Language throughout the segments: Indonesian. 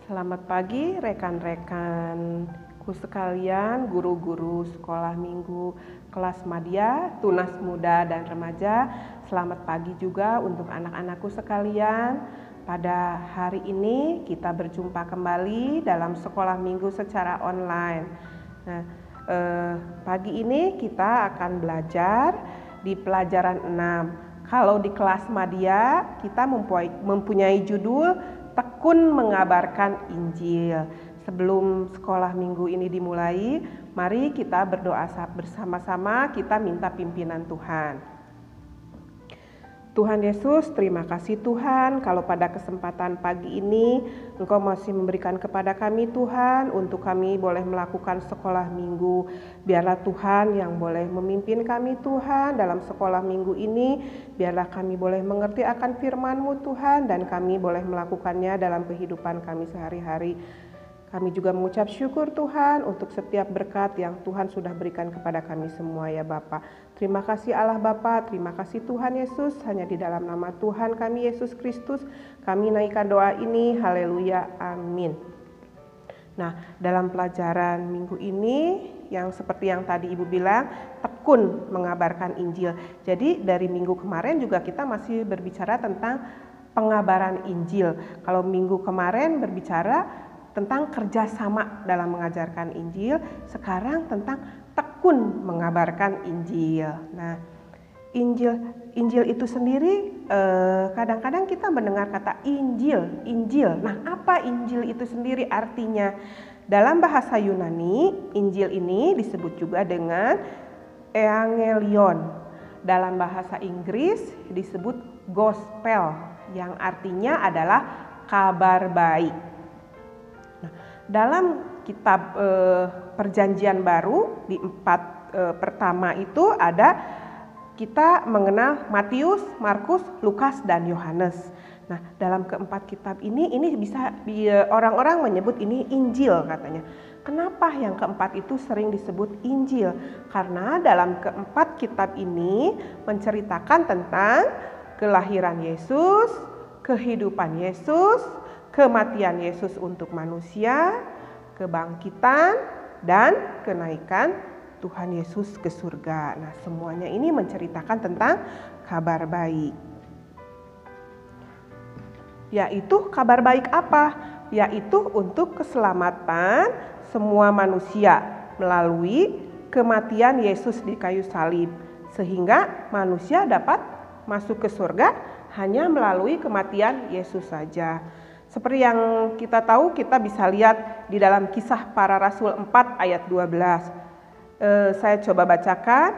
Selamat pagi rekan-rekanku sekalian, guru-guru sekolah minggu kelas madya, tunas muda dan remaja. Selamat pagi juga untuk anak-anakku sekalian. Pada hari ini kita berjumpa kembali dalam sekolah minggu secara online. Nah, pagi ini kita akan belajar di pelajaran 6. Kalau di kelas madya kita mempunyai judul Tekun mengabarkan Injil. Sebelum sekolah minggu ini dimulai, mari kita berdoa bersama-sama, kita minta pimpinan Tuhan. Tuhan Yesus, terima kasih Tuhan kalau pada kesempatan pagi ini Engkau masih memberikan kepada kami Tuhan untuk kami boleh melakukan sekolah minggu. Biarlah Tuhan yang boleh memimpin kami Tuhan dalam sekolah minggu ini. Biarlah kami boleh mengerti akan firman-Mu Tuhan dan kami boleh melakukannya dalam kehidupan kami sehari-hari. Kami juga mengucap syukur Tuhan untuk setiap berkat yang Tuhan sudah berikan kepada kami semua ya Bapa. Terima kasih Allah Bapa, terima kasih Tuhan Yesus. Hanya di dalam nama Tuhan kami Yesus Kristus kami naikkan doa ini. Haleluya, amin. Nah, dalam pelajaran minggu ini yang seperti yang tadi Ibu bilang, tekun mengabarkan Injil. Jadi dari minggu kemarin juga kita masih berbicara tentang pengabaran Injil. Kalau minggu kemarin berbicara tentang kerjasama dalam mengajarkan Injil, sekarang tentang tekun mengabarkan Injil. Nah, Injil itu sendiri kadang-kadang kita mendengar kata Injil. Nah, apa Injil itu sendiri artinya? Dalam bahasa Yunani, Injil ini disebut juga dengan Evangelion. Dalam bahasa Inggris disebut Gospel, yang artinya adalah kabar baik. Nah, dalam kitab Perjanjian Baru di 4 pertama itu ada kita mengenal Matius, Markus, Lukas, dan Yohanes. Nah, dalam keempat kitab ini bisa orang-orang menyebut ini Injil katanya. Kenapa yang keempat itu sering disebut Injil? Karena dalam keempat kitab ini menceritakan tentang kelahiran Yesus, kehidupan Yesus, kematian Yesus untuk manusia, kebangkitan, dan kenaikan Tuhan Yesus ke surga. Nah, semuanya ini menceritakan tentang kabar baik. Yaitu kabar baik apa? Yaitu untuk keselamatan semua manusia melalui kematian Yesus di kayu salib. Sehingga manusia dapat masuk ke surga hanya melalui kematian Yesus saja. Seperti yang kita tahu, kita bisa lihat di dalam Kisah Para Rasul 4 ayat 12. Saya coba bacakan.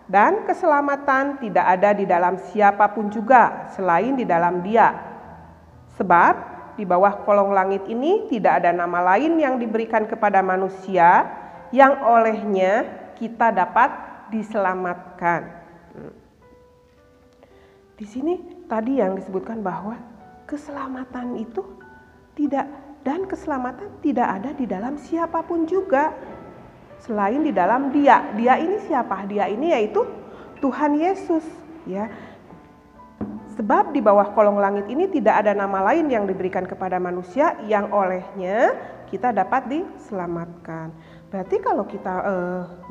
Dan keselamatan tidak ada di dalam siapapun juga selain di dalam Dia. Sebab di bawah kolong langit ini tidak ada nama lain yang diberikan kepada manusia yang olehnya kita dapat diselamatkan. Di sini tadi yang disebutkan bahwa keselamatan itu keselamatan tidak ada di dalam siapapun juga selain di dalam Dia. Dia ini siapa? Dia ini yaitu Tuhan Yesus, ya. Sebab di bawah kolong langit ini tidak ada nama lain yang diberikan kepada manusia yang olehnya kita dapat diselamatkan. Berarti kalau kita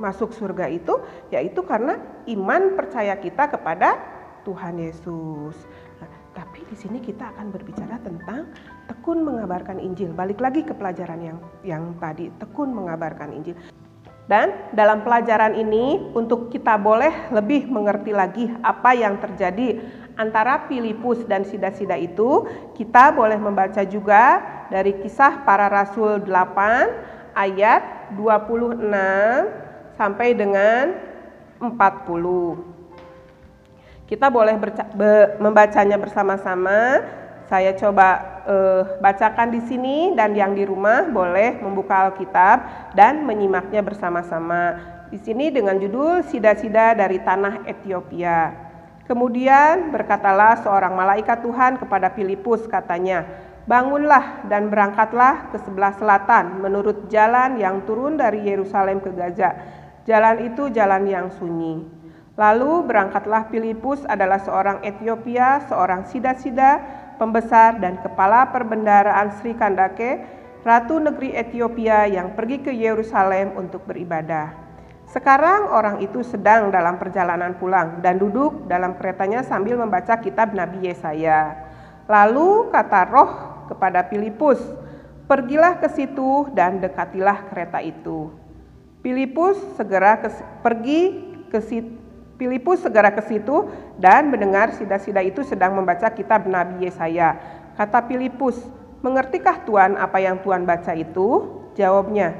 masuk surga itu yaitu karena iman percaya kita kepada Tuhan Yesus. Nah, tapi di sini kita akan berbicara tentang tekun mengabarkan Injil. Balik lagi ke pelajaran yang tadi, tekun mengabarkan Injil. Dan dalam pelajaran ini untuk kita boleh lebih mengerti lagi apa yang terjadi antara Filipus dan sida-sida itu, kita boleh membaca juga dari Kisah Para Rasul 8 ayat 26 sampai dengan 40. Kita boleh membacanya bersama-sama. Saya coba bacakan di sini dan yang di rumah boleh membuka Alkitab dan menyimaknya bersama-sama. Di sini dengan judul Sida-sida dari Tanah Ethiopia. Kemudian berkatalah seorang malaikat Tuhan kepada Filipus, katanya, "Bangunlah dan berangkatlah ke sebelah selatan menurut jalan yang turun dari Yerusalem ke Gaza. Jalan itu jalan yang sunyi." Lalu berangkatlah Filipus adalah seorang Ethiopia, seorang sida-sida, pembesar dan kepala perbendaharaan Sri Kandake ratu negeri Ethiopia yang pergi ke Yerusalem untuk beribadah. Sekarang orang itu sedang dalam perjalanan pulang dan duduk dalam keretanya sambil membaca kitab Nabi Yesaya. Lalu kata Roh kepada Filipus, "Pergilah ke situ dan dekatilah kereta itu." Filipus segera ke situ dan mendengar sida-sida itu sedang membaca kitab Nabi Yesaya. Kata Filipus, "Mengertikah Tuan apa yang Tuan baca itu?" Jawabnya,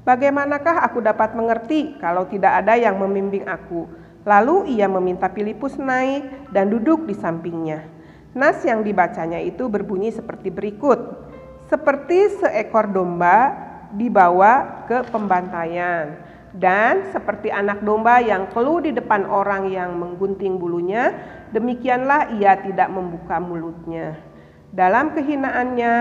"Bagaimanakah aku dapat mengerti kalau tidak ada yang membimbing aku?" Lalu ia meminta Filipus naik dan duduk di sampingnya. Nas yang dibacanya itu berbunyi seperti berikut. "Seperti seekor domba dibawa ke pembantaian, dan seperti anak domba yang keluh di depan orang yang menggunting bulunya, demikianlah ia tidak membuka mulutnya. Dalam kehinaannya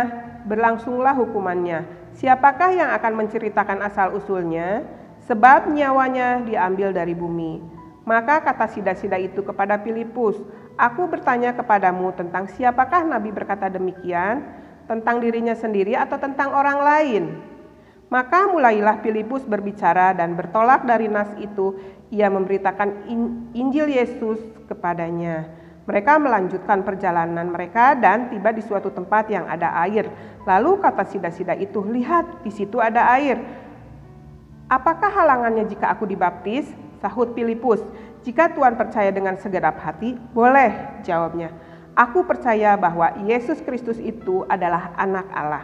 berlangsunglah hukumannya. Siapakah yang akan menceritakan asal-usulnya? Sebab nyawanya diambil dari bumi." Maka kata sida-sida itu kepada Filipus, "Aku bertanya kepadamu tentang siapakah Nabi berkata demikian, tentang dirinya sendiri atau tentang orang lain?" Maka mulailah Filipus berbicara dan bertolak dari nas itu, ia memberitakan Injil Yesus kepadanya. Mereka melanjutkan perjalanan mereka dan tiba di suatu tempat yang ada air. Lalu kata sida-sida itu, "Lihat, di situ ada air. Apakah halangannya jika aku dibaptis?" Sahut Filipus, "Jika Tuhan percaya dengan segenap hati, boleh," jawabnya. "Aku percaya bahwa Yesus Kristus itu adalah Anak Allah."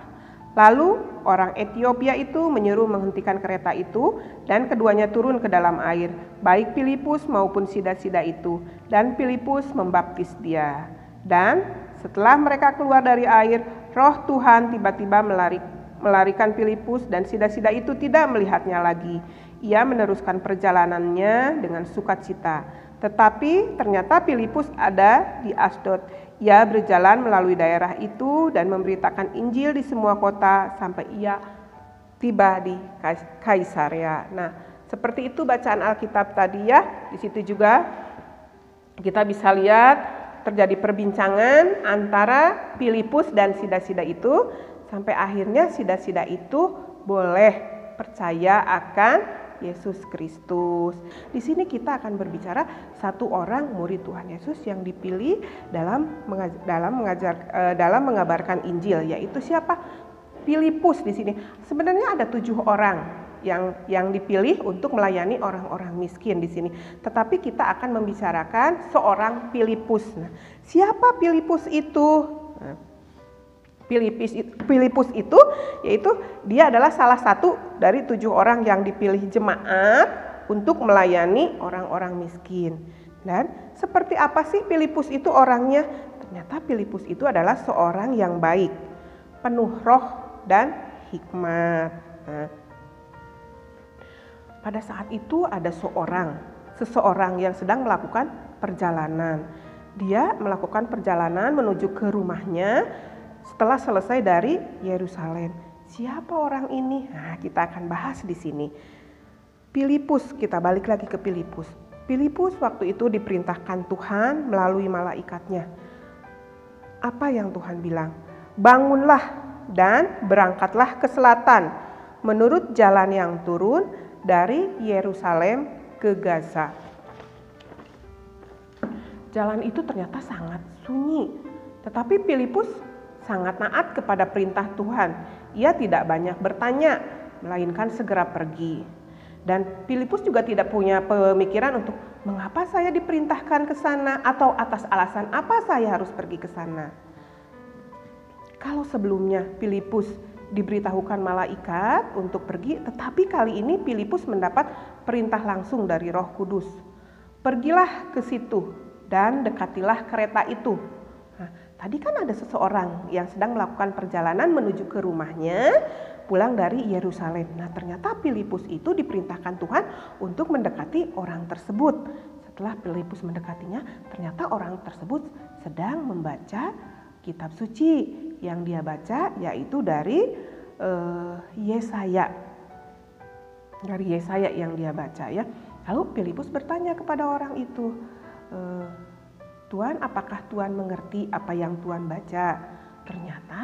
Lalu orang Ethiopia itu menyuruh menghentikan kereta itu dan keduanya turun ke dalam air, baik Filipus maupun sida-sida itu, dan Filipus membaptis dia. Dan setelah mereka keluar dari air, Roh Tuhan tiba-tiba melarikan Filipus dan sida-sida itu tidak melihatnya lagi. Ia meneruskan perjalanannya dengan sukacita. Tetapi ternyata Filipus ada di Asdod. Ia berjalan melalui daerah itu dan memberitakan Injil di semua kota sampai ia tiba di Kaisarea. Nah, seperti itu bacaan Alkitab tadi ya. Di situ juga kita bisa lihat terjadi perbincangan antara Filipus dan sida-sida itu sampai akhirnya sida-sida itu boleh percaya akan Yesus Kristus. Di sini kita akan berbicara satu orang murid Tuhan Yesus yang dipilih dalam mengabarkan Injil, yaitu siapa? Filipus di sini. Sebenarnya ada 7 orang yang dipilih untuk melayani orang-orang miskin di sini. Tetapi kita akan membicarakan seorang Filipus. Nah, siapa Filipus itu? Nah, Filipus itu yaitu dia adalah salah satu dari 7 orang yang dipilih jemaat untuk melayani orang-orang miskin. Dan seperti apa sih Filipus itu orangnya? Ternyata Filipus itu adalah seorang yang baik, penuh roh dan hikmat. Nah, pada saat itu ada seseorang yang sedang melakukan perjalanan. Dia melakukan perjalanan menuju ke rumahnya setelah selesai dari Yerusalem. Siapa orang ini? Nah, kita akan bahas di sini. Filipus, kita balik lagi ke Filipus. Filipus waktu itu diperintahkan Tuhan melalui malaikatnya. Apa yang Tuhan bilang? "Bangunlah dan berangkatlah ke selatan menurut jalan yang turun dari Yerusalem ke Gaza." Jalan itu ternyata sangat sunyi, tetapi Filipus sangat taat kepada perintah Tuhan. Ia tidak banyak bertanya, melainkan segera pergi. Dan Filipus juga tidak punya pemikiran untuk mengapa saya diperintahkan ke sana atau atas alasan apa saya harus pergi ke sana. Kalau sebelumnya Filipus diberitahukan malaikat untuk pergi, tetapi kali ini Filipus mendapat perintah langsung dari Roh Kudus. "Pergilah ke situ dan dekatilah kereta itu." Nah, tadi kan ada seseorang yang sedang melakukan perjalanan menuju ke rumahnya pulang dari Yerusalem. Nah, ternyata Filipus itu diperintahkan Tuhan untuk mendekati orang tersebut. Setelah Filipus mendekatinya, ternyata orang tersebut sedang membaca kitab suci. Yang dia baca yaitu dari Yesaya. Dari Yesaya yang dia baca ya. Lalu Filipus bertanya kepada orang itu, "Tuhan, apakah Tuhan mengerti apa yang Tuhan baca?" Ternyata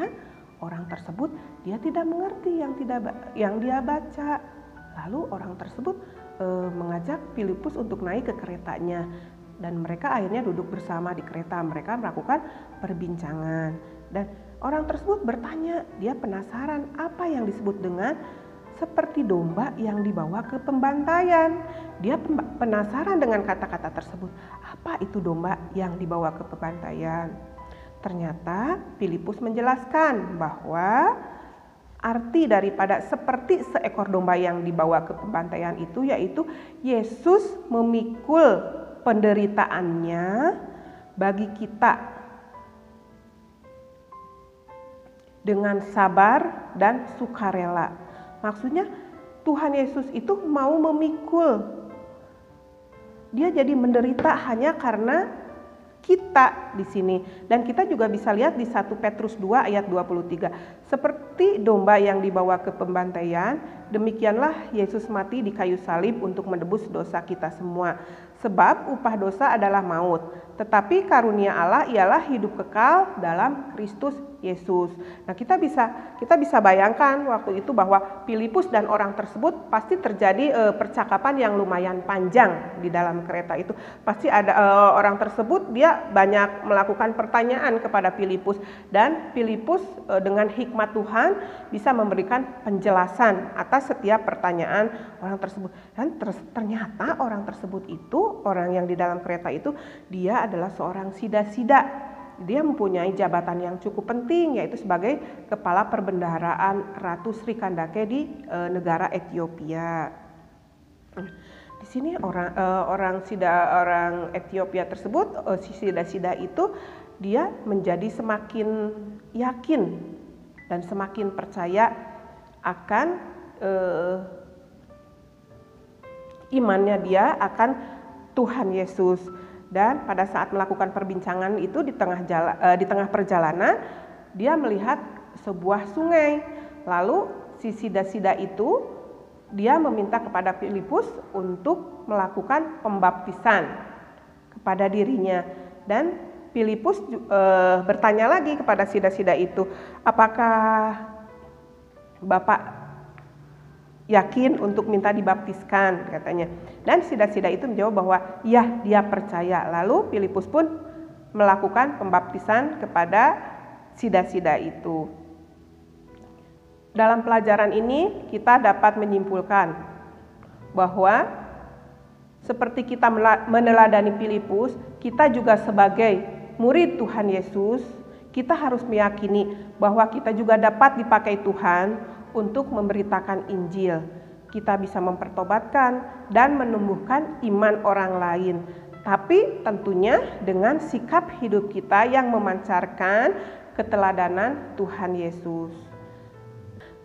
orang tersebut dia tidak mengerti yang dia baca. Lalu orang tersebut mengajak Filipus untuk naik ke keretanya dan mereka akhirnya duduk bersama di kereta. Mereka melakukan perbincangan dan orang tersebut bertanya, dia penasaran apa yang disebut dengan seperti domba yang dibawa ke pembantaian. Dia penasaran dengan kata-kata tersebut. Apa itu domba yang dibawa ke pembantaian? Ternyata Filipus menjelaskan bahwa arti daripada seperti seekor domba yang dibawa ke pembantaian itu yaitu Yesus memikul penderitaannya bagi kita dengan sabar dan sukarela. Maksudnya Tuhan Yesus itu mau memikul. Dia jadi menderita hanya karena kita di sini. Dan kita juga bisa lihat di 1 Petrus 2 ayat 23. Seperti domba yang dibawa ke pembantaian, demikianlah Yesus mati di kayu salib untuk menebus dosa kita semua. Sebab upah dosa adalah maut, tetapi karunia Allah ialah hidup kekal dalam Kristus Yesus. Nah, kita bisa bayangkan waktu itu bahwa Filipus dan orang tersebut pasti terjadi percakapan yang lumayan panjang di dalam kereta itu. Pasti ada orang tersebut dia banyak melakukan pertanyaan kepada Filipus dan Filipus dengan hikmat Tuhan bisa memberikan penjelasan atas setiap pertanyaan orang tersebut. Dan ternyata orang tersebut itu, orang yang di dalam kereta itu, dia adalah seorang sida-sida. Dia mempunyai jabatan yang cukup penting, yaitu sebagai kepala perbendaharaan Ratu Sri Kandake di negara Ethiopia. Di sini orang Ethiopia tersebut, si sida-sida itu, dia menjadi semakin yakin dan semakin percaya akan imannya dia akan Tuhan Yesus. Dan pada saat melakukan perbincangan itu di tengah perjalanan, dia melihat sebuah sungai. Lalu si sida-sida itu dia meminta kepada Filipus untuk melakukan pembaptisan kepada dirinya. Dan Filipus bertanya lagi kepada sida-sida itu, apakah Bapak yakin untuk minta dibaptiskan, katanya. Dan sida-sida itu menjawab bahwa ya, dia percaya. Lalu Filipus pun melakukan pembaptisan kepada sida-sida itu. Dalam pelajaran ini kita dapat menyimpulkan bahwa seperti kita meneladani Filipus, kita juga sebagai murid Tuhan Yesus, kita harus meyakini bahwa kita juga dapat dipakai Tuhan untuk memberitakan Injil. Kita bisa mempertobatkan dan menumbuhkan iman orang lain. Tapi tentunya dengan sikap hidup kita yang memancarkan keteladanan Tuhan Yesus.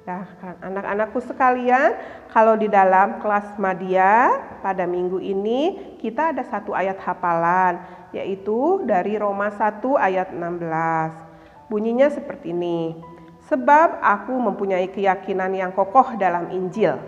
Nah, anak-anakku sekalian, kalau di dalam kelas Madya pada minggu ini kita ada satu ayat hafalan, yaitu dari Roma 1 ayat 16. Bunyinya seperti ini. Sebab aku mempunyai keyakinan yang kokoh dalam Injil,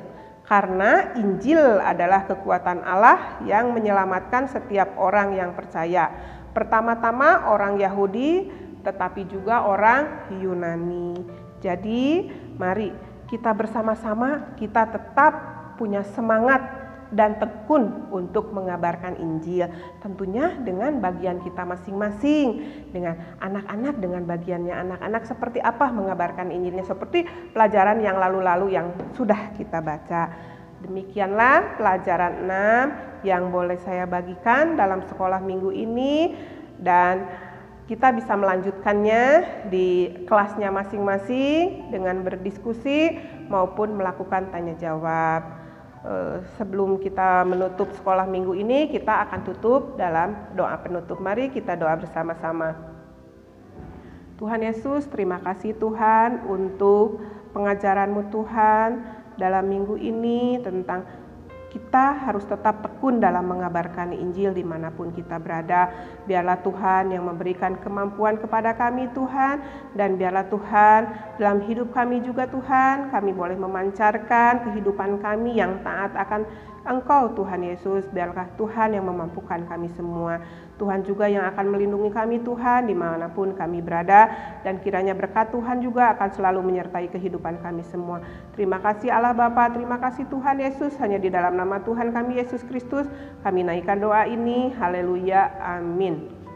karena Injil adalah kekuatan Allah yang menyelamatkan setiap orang yang percaya. Pertama-tama orang Yahudi, tetapi juga orang Yunani. Jadi mari kita bersama-sama, kita tetap punya semangat dan tekun untuk mengabarkan Injil. Tentunya dengan bagian kita masing-masing, dengan anak-anak dengan bagiannya anak-anak seperti apa mengabarkan Injilnya, seperti pelajaran yang lalu-lalu yang sudah kita baca. Demikianlah pelajaran 6 yang boleh saya bagikan dalam sekolah minggu ini, dan kita bisa melanjutkannya di kelasnya masing-masing dengan berdiskusi maupun melakukan tanya jawab. Sebelum kita menutup sekolah minggu ini, kita akan tutup dalam doa penutup. Mari kita doa bersama-sama. Tuhan Yesus, terima kasih Tuhan untuk pengajaran-Mu Tuhan dalam minggu ini tentang kita harus tetap tekun dalam mengabarkan Injil dimanapun kita berada. Biarlah Tuhan yang memberikan kemampuan kepada kami Tuhan, dan biarlah Tuhan dalam hidup kami juga Tuhan, kami boleh memancarkan kehidupan kami yang taat akan Engkau Tuhan Yesus, biarlah Tuhan yang memampukan kami semua. Tuhan juga yang akan melindungi kami Tuhan dimanapun kami berada, dan kiranya berkat Tuhan juga akan selalu menyertai kehidupan kami semua. Terima kasih Allah Bapa, terima kasih Tuhan Yesus, hanya di dalam nama Tuhan kami Yesus Kristus kami naikkan doa ini. Haleluya, amin.